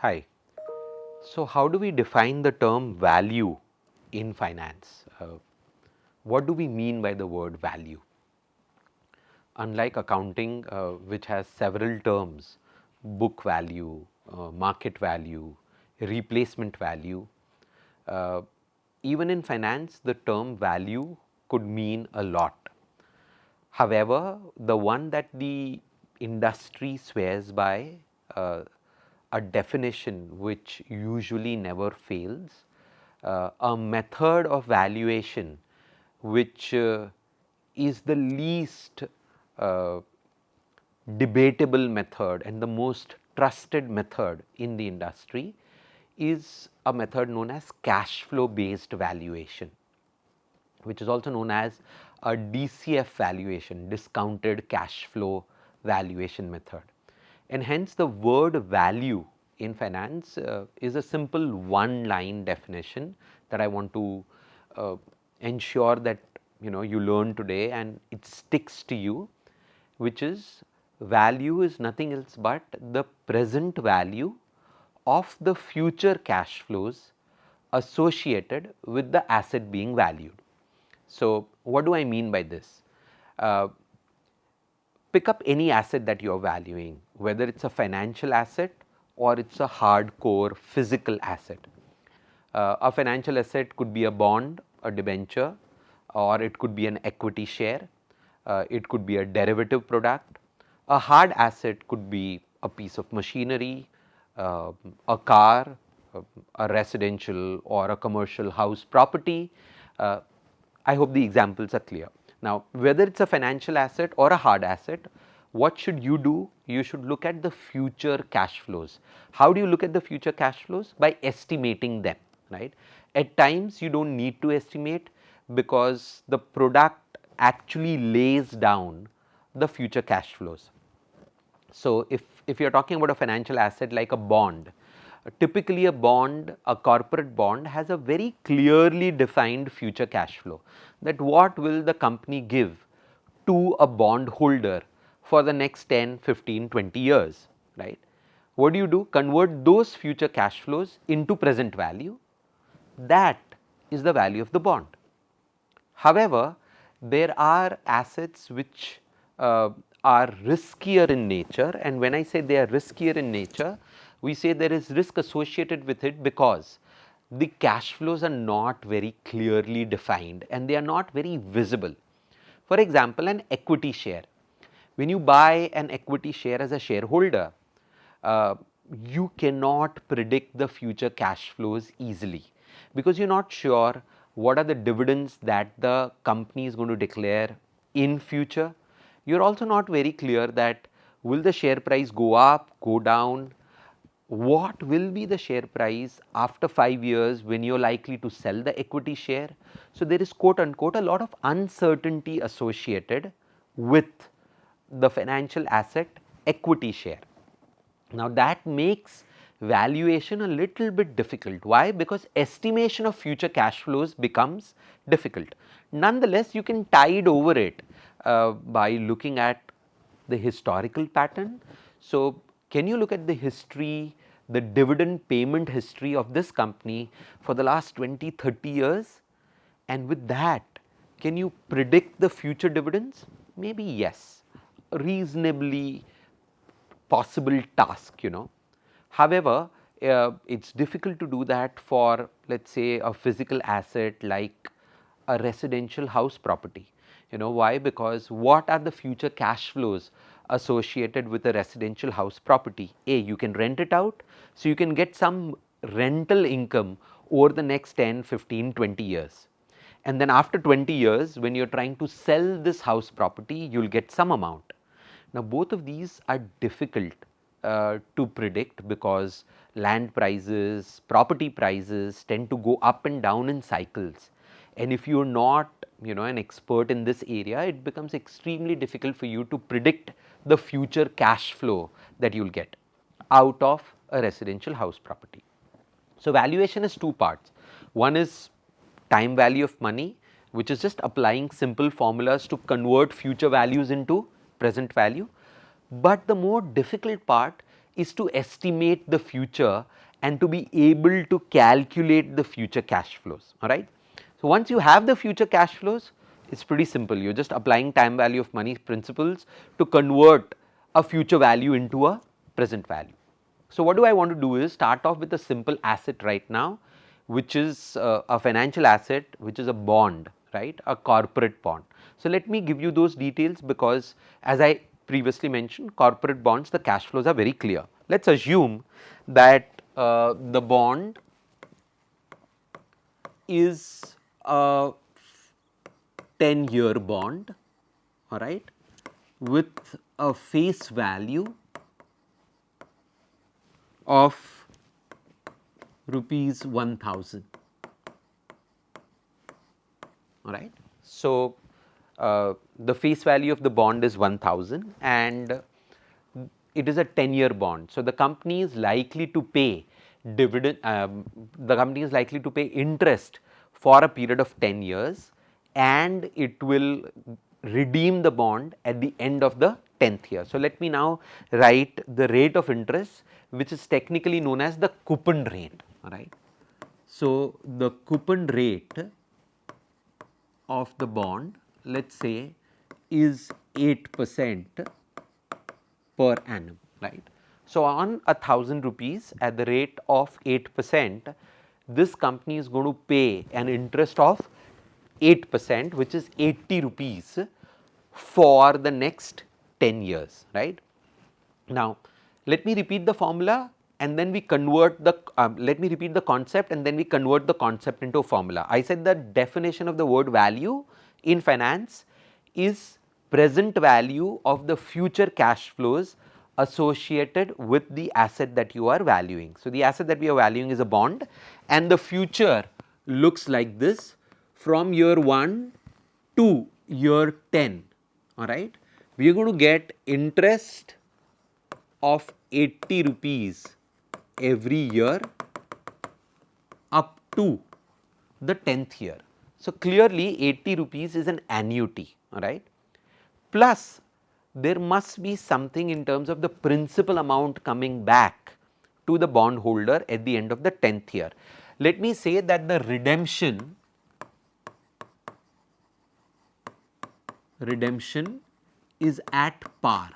Hi. So, how do we define the term value in finance? What do we mean by the word value? Unlike accounting, which has several terms, book value, market value, replacement value, uh, even in finance, the term value could mean a lot. However, the one that the industry swears by, a definition which usually never fails, a method of valuation which is the least uh, debatable method and the most trusted method in the industry is a method known as cash flow based valuation, which is also known as a DCF valuation, discounted cash flow valuation method. And hence the word value in finance is a simple one line definition that I want to ensure that you learn today and it sticks to you, which is value is nothing else but the present value of the future cash flows associated with the asset being valued. So, what do I mean by this? Uh, Pick up any asset that you are valuing, whether it's a financial asset or it's a hardcore physical asset. A financial asset could be a bond, a debenture, or it could be an equity share, it could be a derivative product. A hard asset could be a piece of machinery, a car, a residential or a commercial house property. Uh, I hope the examples are clear. Now, whether it's a financial asset or a hard asset, what should you do? You should look at the future cash flows. How do you look at the future cash flows? By estimating them, right? At times you don't need to estimate because the product actually lays down the future cash flows. So, if you are talking about a financial asset like a bond, typically a bond, a corporate bond has a very clearly defined future cash flow, that what will the company give to a bond holder for the next 10, 15, 20 years, right. What do? Convert those future cash flows into present value. That is the value of the bond. However, there are assets which are riskier in nature, and when I say they are riskier in nature, we say there is risk associated with it because the cash flows are not very clearly defined and they are not very visible. For example, an equity share. When you buy an equity share as a shareholder, uh, you cannot predict the future cash flows easily because you're not sure what are the dividends that the company is going to declare in future. You're also not very clear that will the share price go up, go down, what will be the share price after 5 years when you're likely to sell the equity share. So, there is quote unquote a lot of uncertainty associated with the financial asset equity share. Now, that makes valuation a little bit difficult. Why? Because estimation of future cash flows becomes difficult. Nonetheless, you can tide over it by looking at the historical pattern. So, can you look at the history, the dividend payment history of this company for the last 20, 30 years? And with that, can you predict the future dividends? Maybe yes, reasonably possible task. However, it's difficult to do that for, let's say, a physical asset like a residential house property. Why? Because what are the future cash flows associated with a residential house property? A, you can rent it out, so you can get some rental income over the next 10, 15, 20 years. And then after 20 years, when you're trying to sell this house property, you'll get some amount. Now, both of these are difficult to predict because land prices, property prices tend to go up and down in cycles. And if you're not, an expert in this area, it becomes extremely difficult for you to predict the future cash flow that you'll get out of a residential house property. So, valuation is two parts. One is time value of money, which is just applying simple formulas to convert future values into present value. But the more difficult part is to estimate the future and to be able to calculate the future cash flows, alright. So, once you have the future cash flows, it is pretty simple, you are just applying time value of money principles to convert a future value into a present value. So, what do I want to do is start off with a simple asset right now, which is a financial asset, which is a bond, right, a corporate bond. So, let me give you those details, because as I previously mentioned, corporate bonds, the cash flows are very clear. Let us assume that the bond is a 10-year bond, all right, with a face value of rupees 1000, all right. So, the face value of the bond is 1000 and it is a 10-year bond. So, the company is likely to pay dividend, the company is likely to pay interest for a period of 10 years and it will redeem the bond at the end of the 10th year. So, let me now write the rate of interest, which is technically known as the coupon rate, all right. So, the coupon rate of the bond, let us say, is 8% per annum, right. So, on 1000 rupees at the rate of 8%, this company is going to pay an interest of 8%, which is 80 rupees for the next 10 years, right. Now, let me repeat the formula and then we convert the, let me repeat the concept and then we convert the concept into a formula. I said the definition of the word value in finance is present value of the future cash flows associated with the asset that you are valuing. So, the asset that we are valuing is a bond and the future looks like this from year 1 to year 10, all right. We are going to get interest of 80 rupees every year up to the 10th year. So, clearly 80 rupees is an annuity, all right. Plus there must be something in terms of the principal amount coming back to the bond holder at the end of the 10th year. Let me say that the redemption is at par.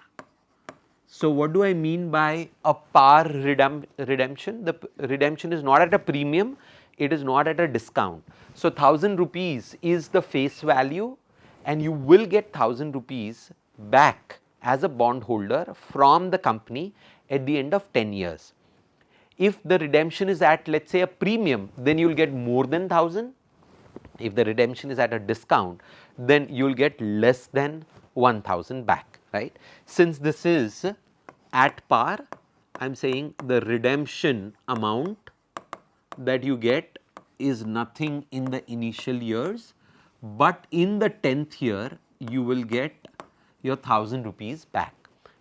So, what do I mean by a par redemption? The redemption is not at a premium, it is not at a discount. So, 1000 rupees is the face value and you will get 1000 rupees back as a bond holder from the company at the end of 10 years. If the redemption is at, let us say, a premium, then you will get more than 1000. If the redemption is at a discount, then you will get less than 1000 back, right. Since this is at par, I am saying the redemption amount that you get is nothing in the initial years, but in the 10th year you will get your 1000 rupees back.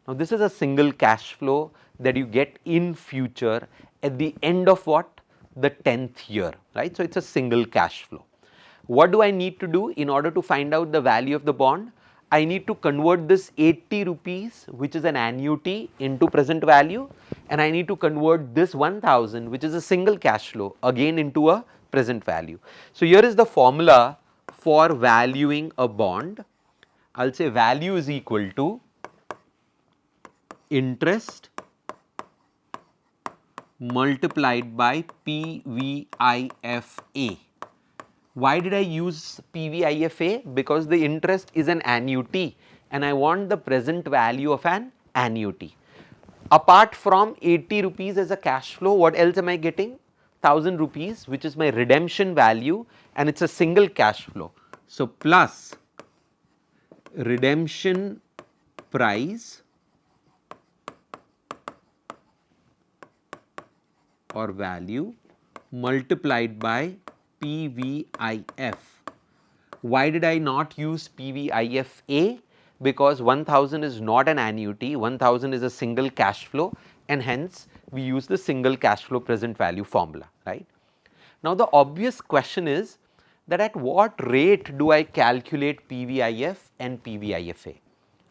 Now, this is a single cash flow that you get in future at the end of what? The 10th year, right. So, it is a single cash flow. What do I need to do in order to find out the value of the bond? I need to convert this 80 rupees, which is an annuity, into present value, and I need to convert this 1000, which is a single cash flow, again into a present value. So, here is the formula for valuing a bond. I will say value is equal to interest multiplied by PVIFA. Why did I use PVIFA? Because the interest is an annuity and I want the present value of an annuity. Apart from 80 rupees as a cash flow, what else am I getting? 1000 rupees, which is my redemption value and it is a single cash flow. So, plus redemption price or value multiplied by PVIF. Why did I not use PVIFA? Because 1000 is not an annuity, 1000 is a single cash flow and hence we use the single cash flow present value formula, right. Now, the obvious question is that at what rate do I calculate PVIF and PVIFA,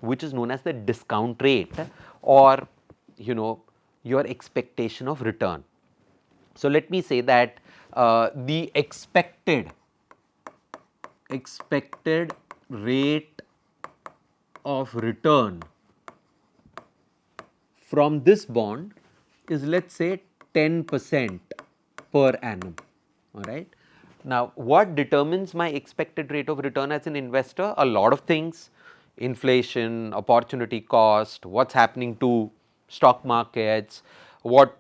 which is known as the discount rate, or your expectation of return. So, let me say that the expected rate of return from this bond is, let us say, 10% per annum, all right. Now, what determines my expected rate of return as an investor? A lot of things: inflation, opportunity cost, what is happening to stock markets, what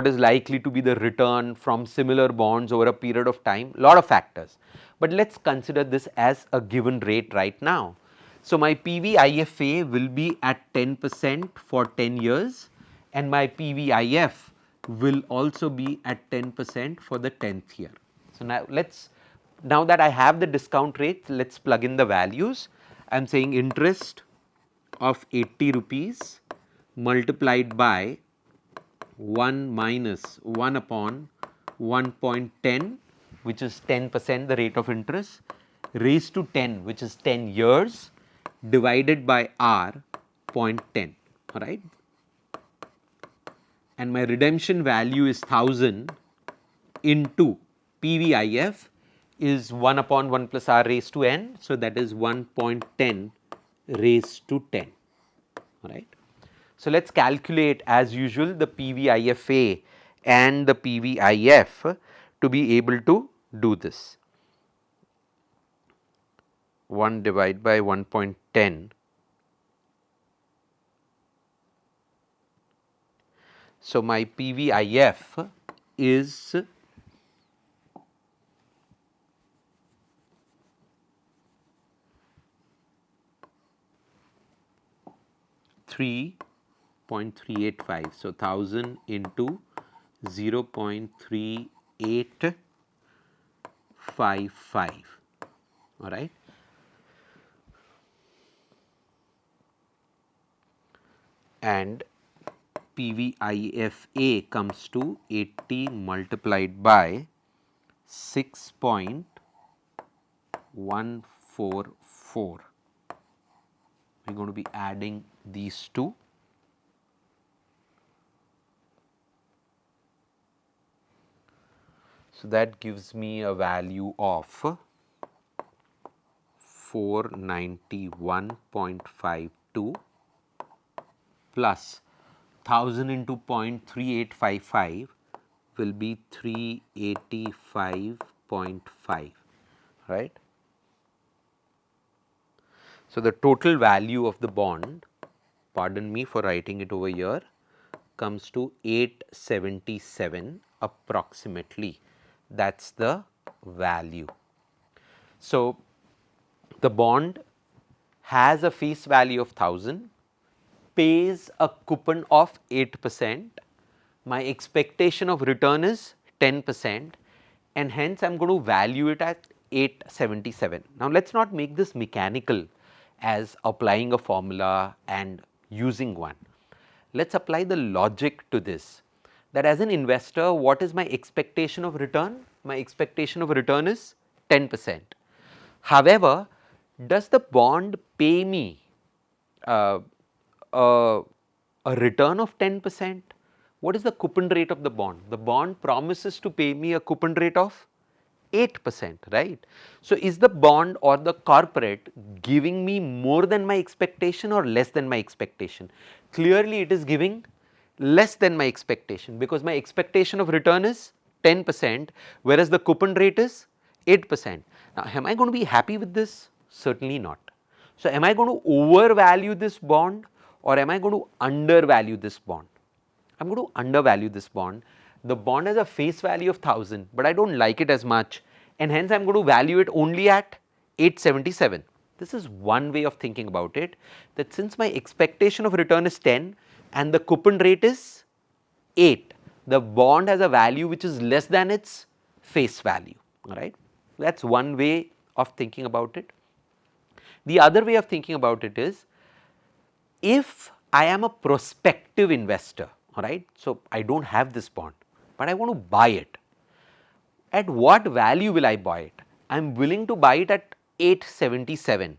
is likely to be the return from similar bonds over a period of time, lot of factors. But let us consider this as a given rate right now. So, my PVIFA will be at 10% for 10 years, and my PVIF will also be at 10% for the 10th year. So, now that I have the discount rate, let us plug in the values. I am saying interest of 80 rupees multiplied by 1 minus 1 upon 1.10, which is 10% the rate of interest, raised to 10, which is 10 years, divided by R 0.10, all right. And my redemption value is 1000 into PVIF is 1 upon 1 plus R raised to n. So, that is 1.10 raised to 10, all right. So, let us calculate as usual the PVIFA and the PVIF to be able to do this. 1 divided by 1.10. So, my PVIF is 3.385. So, 1000 into 0.3855, all right. And PVIFA comes to 80 multiplied by 6.144. We are going to be adding these two. So, that gives me a value of 491.52 plus 1000 into 0.3855 will be 385.5, right. So, the total value of the bond, pardon me for writing it over here, comes to 877 approximately. That is the value. So, the bond has a face value of 1000, pays a coupon of 8%, my expectation of return is 10%, and hence I am going to value it at 877. Now, let us not make this mechanical as applying a formula and using one. Let us apply the logic to this, that as an investor, what is my expectation of return? My expectation of return is 10%. However, does the bond pay me a return of 10%? What is the coupon rate of the bond? The bond promises to pay me a coupon rate of 8%, right. So, is the bond or the corporate giving me more than my expectation or less than my expectation? Clearly, it is giving less than my expectation, because my expectation of return is 10%, whereas the coupon rate is 8%. Now, am I going to be happy with this? Certainly not. So, am I going to overvalue this bond or am I going to undervalue this bond? I am going to undervalue this bond. The bond has a face value of 1000, but I do not like it as much, and hence I am going to value it only at 877. This is one way of thinking about it, that since my expectation of return is 10 and the coupon rate is 8, the bond has a value which is less than its face value, all right. That is one way of thinking about it. The other way of thinking about it is, if I am a prospective investor, all right. So, I do not have this bond, but I want to buy it. At what value will I buy it? I am willing to buy it at 877,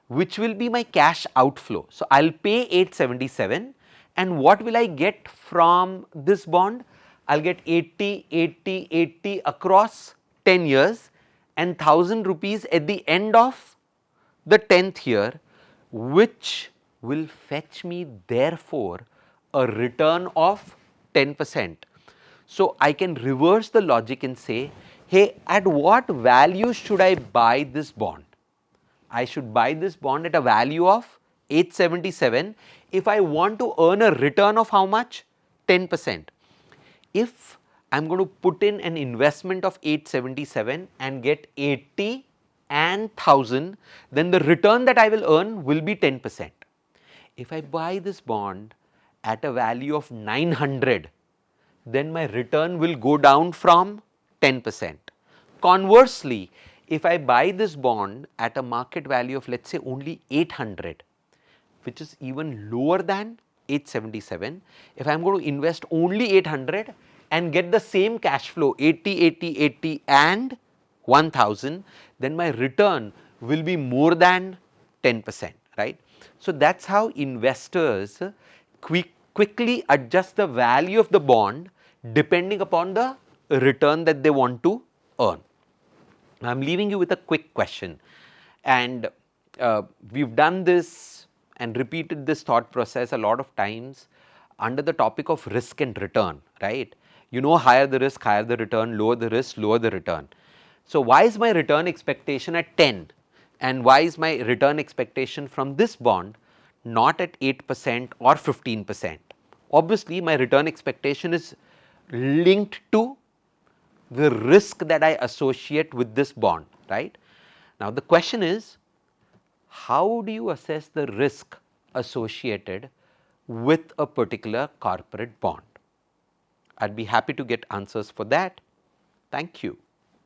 which will be my cash outflow. So, I will pay 877, And what will I get from this bond? I'll get 80, 80, 80 across 10 years and 1000 rupees at the end of the 10th year, which will fetch me therefore a return of 10%. So, I can reverse the logic and say, hey, at what value should I buy this bond? I should buy this bond at a value of 877 if I want to earn a return of how much? 10%. If I am going to put in an investment of 877 and get 80 and 1000, then the return that I will earn will be 10%. If I buy this bond at a value of 900, then my return will go down from 10%. Conversely, if I buy this bond at a market value of, let us say, only 800, which is even lower than 877, if I am going to invest only 800 and get the same cash flow 80, 80, 80 and 1000, then my return will be more than 10%, right. So, that is how investors quickly adjust the value of the bond depending upon the return that they want to earn. I am leaving you with a quick question, and we have done this and repeated this thought process a lot of times under the topic of risk and return, right. You know, higher the risk, higher the return, lower the risk, lower the return. So, why is my return expectation at 10 and why is my return expectation from this bond not at 8% or 15%? Obviously, my return expectation is linked to the risk that I associate with this bond, right. Now, the question is, how do you assess the risk associated with a particular corporate bond? I'd be happy to get answers for that. Thank you.